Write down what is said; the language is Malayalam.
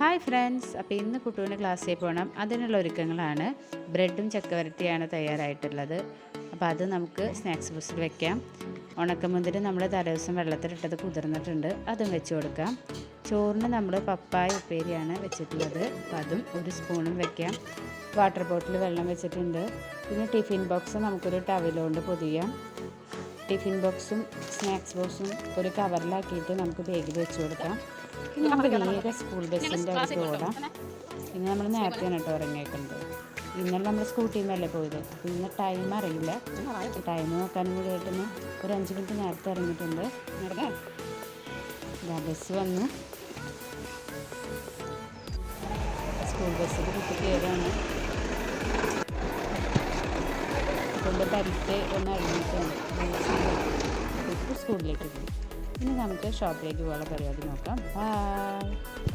ഹായ് ഫ്രണ്ട്സ്, അപ്പോൾ ഇന്ന് കുട്ടുവിന് ക്ലാസ്സിൽ പോകണം. അതിനുള്ള ഒരുക്കങ്ങളാണ്. ബ്രെഡും ചക്കവരട്ടിയാണ് തയ്യാറായിട്ടുള്ളത്. അപ്പോൾ അത് നമുക്ക് സ്നാക്സ് ബോക്സിൽ വെക്കാം. ഉണക്കമുന്തിരി നമ്മൾ തലേദിവസം വെള്ളത്തിലിട്ടത് കുതിർന്നിട്ടുണ്ട്, അതും വെച്ച് കൊടുക്കാം. ചോറിന് നമ്മൾ പപ്പായ ഉപ്പേരിയാണ് വെച്ചിട്ടുള്ളത്, അപ്പോൾ അതും ഒരു സ്പൂണും വെക്കാം. വാട്ടർ ബോട്ടിൽ വെള്ളം വെച്ചിട്ടുണ്ട്. പിന്നെ ടിഫിൻ ബോക്സ് നമുക്കൊരു ടവലുകൊണ്ട് പൊതിയാം. ടിഫിൻ ബോക്സും സ്നാക്സ് ബോക്സും ഒരു കവറിലാക്കിയിട്ട് നമുക്ക് ബാഗിൽ വെച്ച് കൊടുക്കാം. ഇനി നമുക്ക് വേഗം സ്കൂൾ ബസ്സിൻ്റെ അടുത്ത് ഓടാം. ഇന്ന് നമ്മൾ നേരത്തെയാണ് കേട്ടോ ഇറങ്ങിയേക്കുന്നത്. ഇന്നലെ നമ്മൾ സ്കൂട്ടിയുമല്ലേ പോയത്. അപ്പോൾ ഇന്ന് ടൈം അറിയില്ല, ടൈം നോക്കാനും കൂടി ആയിട്ടൊന്ന് ഒരു 5 മിനിറ്റ് നേരത്തെ ഇറങ്ങിയിട്ടുണ്ട്. ബസ് വന്നു. സ്കൂൾ ബസ്സിൽ കുട്ടി കയറാണ്. കൊണ്ട് ബെൽറ്റ് ഒന്ന് അഴിഞ്ഞിട്ടുണ്ട്. ഇപ്പോൾ സ്കൂളിലേക്ക് പോയി. ഇനി നമുക്ക് ഷോപ്പിലേക്ക് പോകാനുള്ള പരിപാടി നോക്കാം. ബൈ.